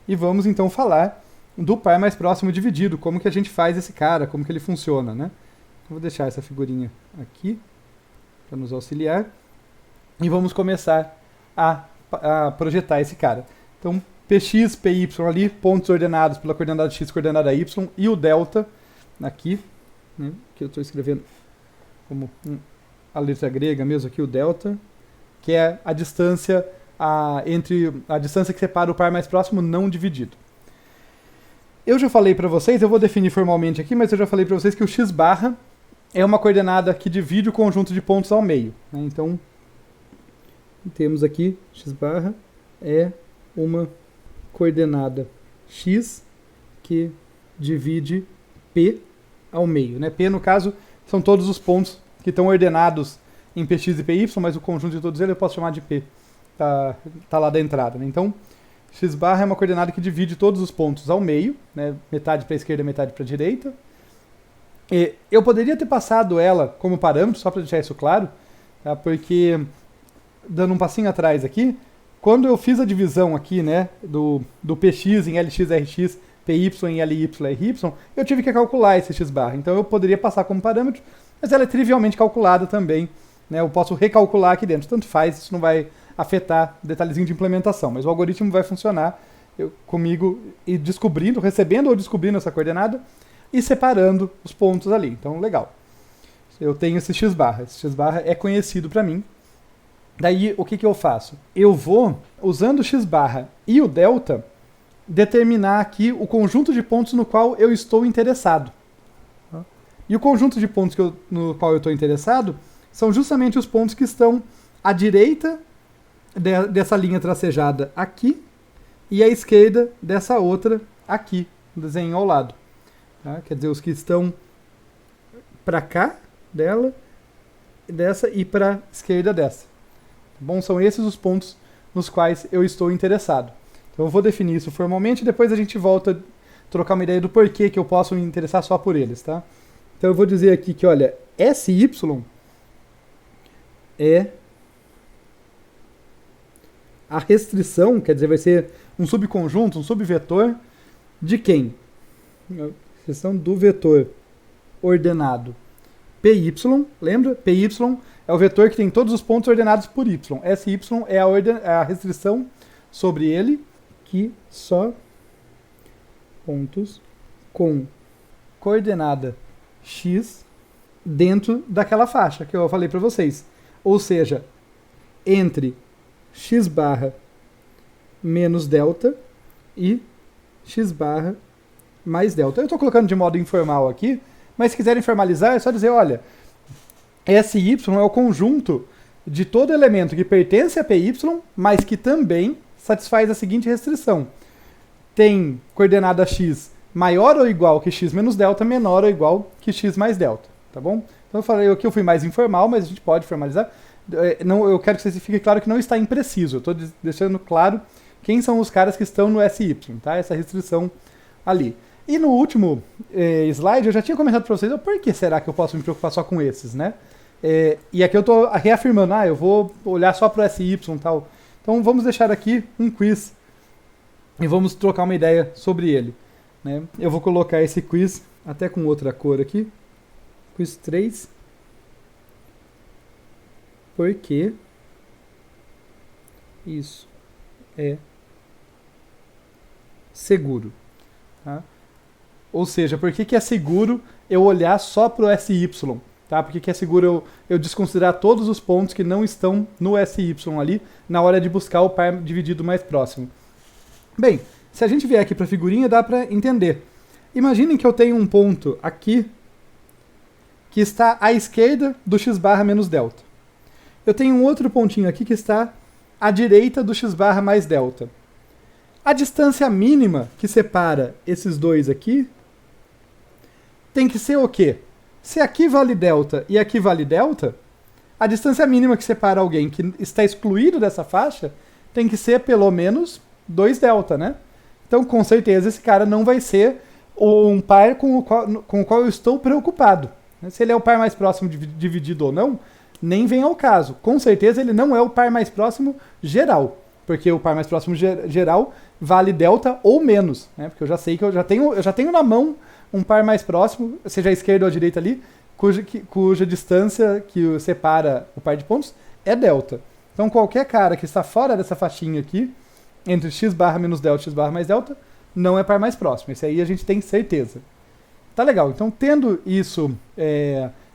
e vamos então falar do par mais próximo dividido, como que a gente faz esse cara, como que ele funciona, né? Vou deixar essa figurinha aqui para nos auxiliar e vamos começar a projetar esse cara. Então, Px, Py ali, pontos ordenados pela coordenada x, coordenada y, e o delta aqui, né, que eu estou escrevendo como a letra grega mesmo aqui, o delta, que é a distância entre a distância que separa o par mais próximo não dividido. Eu já falei para vocês, eu vou definir formalmente aqui, mas eu já falei para vocês que o x barra é uma coordenada que divide o conjunto de pontos ao meio, né? Então, temos aqui, x barra é uma coordenada x que divide P ao meio, né? P, no caso, são todos os pontos que estão ordenados em Px e Py, mas o conjunto de todos eles eu posso chamar de P. Tá lá da entrada, né? Então, x barra é uma coordenada que divide todos os pontos ao meio, né? Metade para a esquerda, metade para a direita. E eu poderia ter passado ela como parâmetro, só para deixar isso claro, tá? Porque, dando um passinho atrás aqui, quando eu fiz a divisão aqui, né, do Px em Lx, Rx, Py em Ly, Ry, eu tive que calcular esse x barra. Então eu poderia passar como parâmetro, mas ela é trivialmente calculada também, né? Eu posso recalcular aqui dentro. Tanto faz, isso não vai afetar detalhezinho de implementação, mas o algoritmo vai funcionar comigo e descobrindo, recebendo ou descobrindo essa coordenada e separando os pontos ali. Então, legal. Eu tenho esse x barra. Esse x barra é conhecido para mim. Daí, o que eu faço? Eu vou, usando o x barra e o delta, determinar aqui o conjunto de pontos no qual eu estou interessado. E o conjunto de pontos no qual eu estou interessado são justamente os pontos que estão à direita dessa linha tracejada aqui e à esquerda dessa outra aqui, no desenho ao lado. Tá? Quer dizer, os que estão para cá dessa e para a esquerda dessa. Bom, são esses os pontos nos quais eu estou interessado. Então eu vou definir isso formalmente e depois a gente volta a trocar uma ideia do porquê que eu posso me interessar só por eles, tá? Então eu vou dizer aqui que, olha, SY é a restrição, quer dizer, vai ser um subconjunto, um subvetor de quem? A restrição do vetor ordenado PY, lembra? PY é o vetor que tem todos os pontos ordenados por Y. SY é a restrição sobre ele, que só pontos com coordenada x dentro daquela faixa que eu falei para vocês. Ou seja, entre x barra menos delta e x barra mais delta. Eu estou colocando de modo informal aqui, mas se quiserem formalizar é só dizer, olha, SY é o conjunto de todo elemento que pertence a PY, mas que também satisfaz a seguinte restrição. Tem coordenada x maior ou igual que x menos delta, menor ou igual que x mais delta, tá bom? Então eu falei aqui, eu fui mais informal, mas a gente pode formalizar. Não, eu quero que vocês fiquem claro que não está impreciso. Eu estou deixando claro quem são os caras que estão no SY, tá? Essa restrição ali. E no último slide eu já tinha comentado para vocês, por que será que eu posso me preocupar só com esses, né? E aqui eu estou reafirmando, eu vou olhar só para o SY e tal. Então vamos deixar aqui um quiz e vamos trocar uma ideia sobre ele, né? Eu vou colocar esse quiz até com outra cor aqui. Quiz 3. Porque isso é seguro. Tá? Ou seja, por que é seguro eu olhar só para o SY? Tá? Por que é seguro eu desconsiderar todos os pontos que não estão no SY ali na hora de buscar o par dividido mais próximo? Bem, se a gente vier aqui para a figurinha, dá para entender. Imaginem que eu tenho um ponto aqui que está à esquerda do x barra menos delta. Eu tenho um outro pontinho aqui que está à direita do x barra mais delta. A distância mínima que separa esses dois aqui tem que ser o quê? Se aqui vale delta e aqui vale delta, a distância mínima que separa alguém que está excluído dessa faixa tem que ser pelo menos 2 delta, né? Então, com certeza, esse cara não vai ser um par com o qual eu estou preocupado. Se ele é o par mais próximo dividido ou não, nem vem ao caso. Com certeza, ele não é o par mais próximo geral. porque o par mais próximo geral vale delta ou menos, né? Porque eu já sei que eu já tenho na mão um par mais próximo, seja a esquerda ou a direita ali, cuja distância que separa o par de pontos é delta. Então qualquer cara que está fora dessa faixinha aqui, entre x barra menos delta e x barra mais delta, não é par mais próximo. Esse aí a gente tem certeza. Tá legal. Então, tendo isso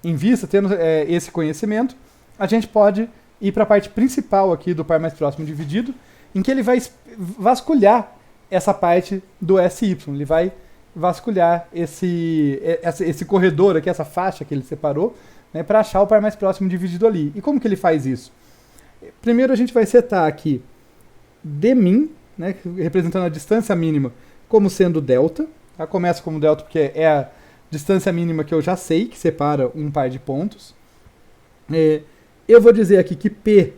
em vista, tendo esse conhecimento, a gente pode ir para a parte principal aqui do par mais próximo dividido, em que ele vai vasculhar essa parte do SY. Ele vai vasculhar esse corredor aqui, essa faixa que ele separou, né, para achar o par mais próximo dividido ali. E como que ele faz isso? Primeiro a gente vai setar aqui dmin, né, representando a distância mínima, como sendo delta. Tá? Começa como delta porque é a distância mínima que eu já sei, que separa um par de pontos. Eu vou dizer aqui que P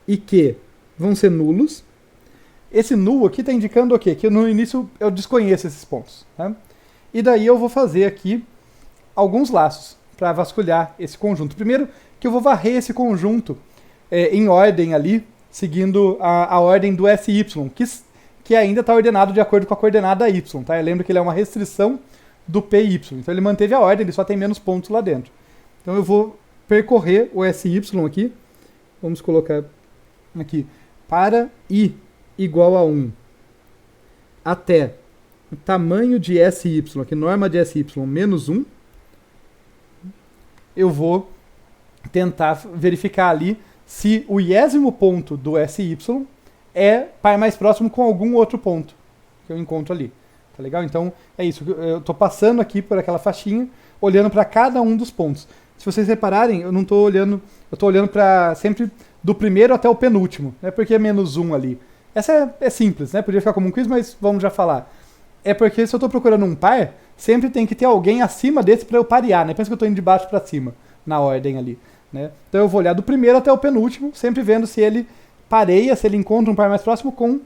e Q vão ser nulos. Esse null aqui está indicando o quê? Que no início eu desconheço esses pontos. Tá? E daí eu vou fazer aqui alguns laços para vasculhar esse conjunto. Primeiro que eu vou varrer esse conjunto em ordem ali, seguindo a ordem do SY, que ainda está ordenado de acordo com a coordenada Y. Tá? Eu lembro que ele é uma restrição do PY. Então ele manteve a ordem, ele só tem menos pontos lá dentro. Então eu vou percorrer o SY aqui. Vamos colocar aqui. Para I igual a 1 até o tamanho de SY, aqui norma de SY menos 1. Eu vou tentar verificar ali se o iésimo ponto do SY é par mais próximo com algum outro ponto que eu encontro ali. Tá legal? Então é isso. Eu estou passando aqui por aquela faixinha, olhando para cada um dos pontos. Se vocês repararem, eu não estou olhando, eu estou olhando para sempre do primeiro até o penúltimo, né? Porque é menos 1 ali. Essa é simples, né? Podia ficar como um quiz, mas vamos já falar. É porque se eu estou procurando um par, sempre tem que ter alguém acima desse para eu parear, né? Pensa que eu estou indo de baixo para cima, na ordem ali, né? Então eu vou olhar do primeiro até o penúltimo, sempre vendo se ele pareia, se ele encontra um par mais próximo com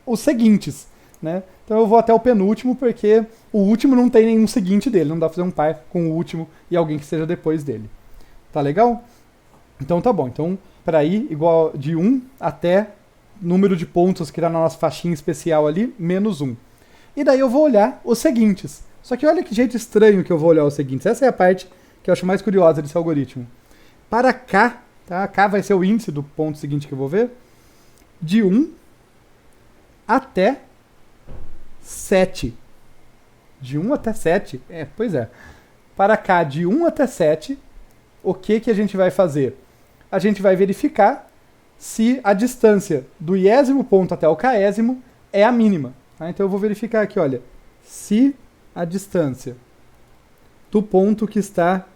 os seguintes, né? Então eu vou até o penúltimo, porque o último não tem nenhum seguinte dele, não dá pra fazer um par com o último e alguém que esteja depois dele. Tá legal? Então tá bom. Então, para ir igual de 1 até número de pontos que está na nossa faixinha especial ali, menos 1. E daí eu vou olhar os seguintes. Só que olha que jeito estranho que eu vou olhar os seguintes. Essa é a parte que eu acho mais curiosa desse algoritmo. Para K, tá? K vai ser o índice do ponto seguinte que eu vou ver, de 1 até 7. De 1 até 7? Pois é. Para K, de 1 até 7, o que a gente vai fazer? A gente vai verificar se a distância do iésimo ponto até o késimo é a mínima. Tá? Então eu vou verificar aqui, olha, se a distância do ponto que está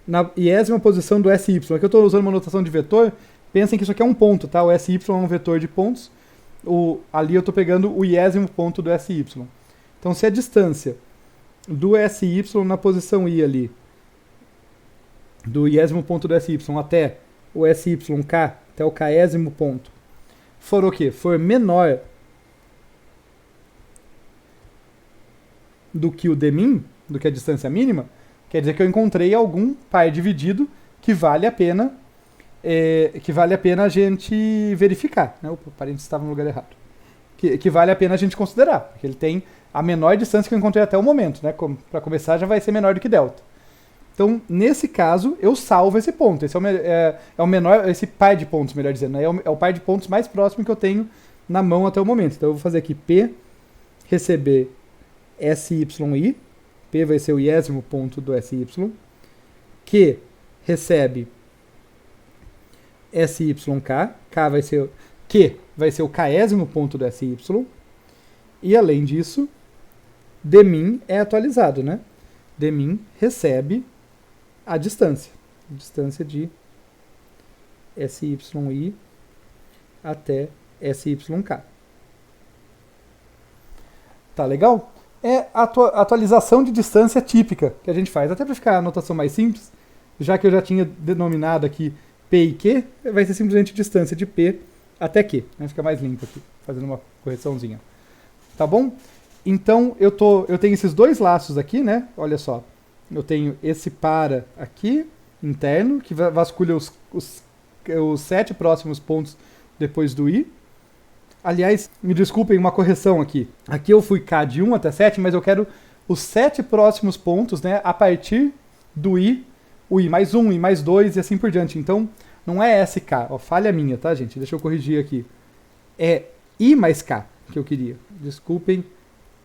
na iésima posição do SY, aqui eu estou usando uma notação de vetor, pensem que isso aqui é um ponto, tá? O SY é um vetor de pontos, ali eu estou pegando o iésimo ponto do SY. Então se a distância do SY na posição I ali, do iésimo ponto do SY até o SYK, até o késimo ponto, for o quê? For menor do que o dmin, do que a distância mínima, quer dizer que eu encontrei algum par dividido que vale a pena a gente verificar. Né? Opa, o parênteses estava no lugar errado. Que vale a pena a gente considerar, porque ele tem a menor distância que eu encontrei até o momento. Né? Para começar, já vai ser menor do que delta. Então, nesse caso, eu salvo esse ponto. Esse é o menor, esse par de pontos, melhor dizendo. Né? É o par de pontos mais próximo que eu tenho na mão até o momento. Então, eu vou fazer aqui P, receber SYI. P vai ser o iésimo ponto do SY. Q recebe SYK. Q vai ser o késimo ponto do SY. E, além disso, dmin é atualizado, né? Dmin recebe a distância de SYI até SYK. Tá legal? É a atualização de distância típica que a gente faz. Até para ficar a notação mais simples, já que eu já tinha denominado aqui P e Q, vai ser simplesmente distância de P até Q. Né? Fica mais limpo aqui, fazendo uma correçãozinha. Tá bom? Então, eu tenho esses dois laços aqui, né? Olha só. Eu tenho esse para aqui, interno, que vasculha os 7 próximos pontos depois do I. Aliás, me desculpem, uma correção aqui. Aqui eu fui K de 1 até 7, mas eu quero os 7 próximos pontos, né, a partir do I, o I mais 1, I mais 2 e assim por diante. Então, não é SK, ó, falha minha, tá, gente? Deixa eu corrigir aqui. É I mais K que eu queria. Desculpem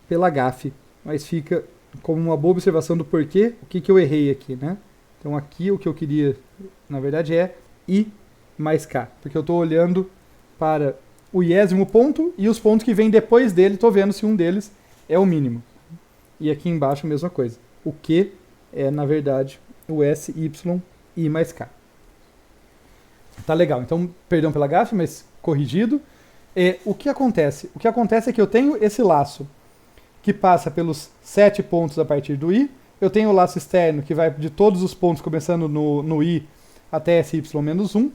pela gafe, mas fica como uma boa observação do porquê, o que eu errei aqui, né? Então aqui o que eu queria, na verdade, é I mais K, porque eu estou olhando para o iésimo ponto e os pontos que vêm depois dele, estou vendo se um deles é o mínimo. E aqui embaixo a mesma coisa. O Q é, na verdade, o SY I mais K. Tá legal, então, perdão pela gafe, mas corrigido. O que acontece? O que acontece é que eu tenho esse laço que passa pelos 7 pontos a partir do I, eu tenho o laço externo que vai de todos os pontos começando no I até SY menos 1.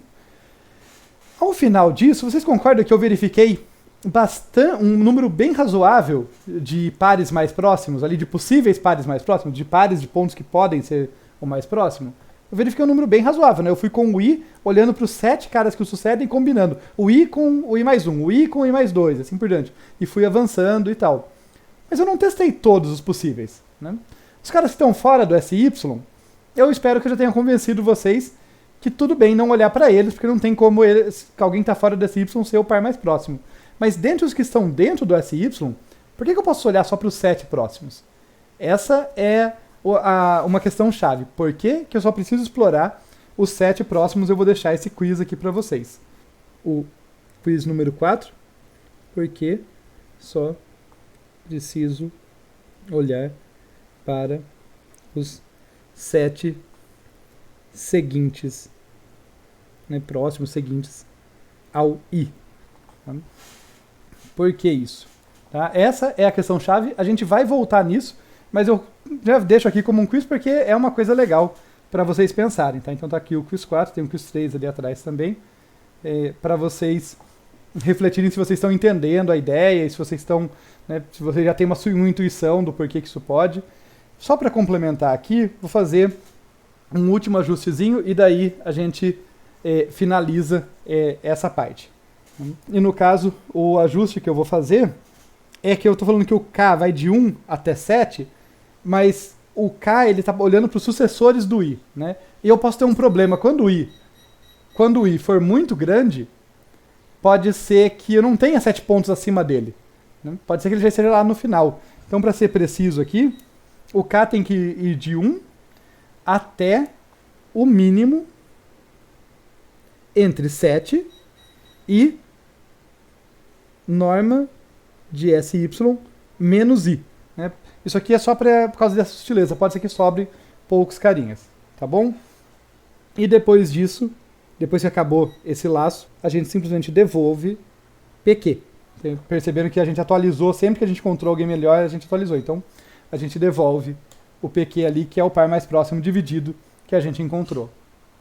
Ao final disso, vocês concordam que eu verifiquei um número bem razoável de pares mais próximos, ali de possíveis pares mais próximos, de pares de pontos que podem ser o mais próximo? Eu verifiquei um número bem razoável, né? Eu fui com o I, olhando para os 7 caras que o sucedem, combinando o I com o I mais 1, o I com o I mais 2, assim por diante. E fui avançando e tal. Mas eu não testei todos os possíveis, né? Os caras que estão fora do SY, eu espero que eu já tenha convencido vocês que tudo bem não olhar para eles, porque não tem como que alguém que está fora do SY ser o par mais próximo. Mas dentre os que estão dentro do SY, por que eu posso olhar só para os 7 próximos? Essa é uma questão chave. Por que eu só preciso explorar os 7 próximos? Eu vou deixar esse quiz aqui para vocês. O quiz número 4. Por que só preciso olhar para os 7 seguintes, né, próximos seguintes ao I. Tá? Por que isso? Tá? Essa é a questão chave. A gente vai voltar nisso, mas eu já deixo aqui como um quiz porque é uma coisa legal para vocês pensarem. Tá? Então tá aqui o quiz 4, tem o quiz 3 ali atrás também, para vocês refletirem se vocês estão entendendo a ideia, se vocês estão, né, se vocês já têm uma intuição do porquê que isso pode. Só para complementar aqui, vou fazer um último ajustezinho e daí a gente finaliza essa parte. E no caso, o ajuste que eu vou fazer é que eu estou falando que o K vai de 1 até 7, mas o K ele está olhando para os sucessores do I, né? E eu posso ter um problema quando o I for muito grande, pode ser que eu não tenha 7 pontos acima dele, né? Pode ser que ele já esteja lá no final. Então, para ser preciso aqui, o K tem que ir de 1 até o mínimo entre 7 e norma de SY menos I. Né? Isso aqui é só por causa dessa sutileza. Pode ser que sobre poucos carinhas. Tá bom? E depois disso, depois que acabou esse laço, a gente simplesmente devolve PQ. Perceberam que a gente atualizou, sempre que a gente encontrou alguém melhor, a gente atualizou. Então, a gente devolve o PQ ali, que é o par mais próximo dividido que a gente encontrou.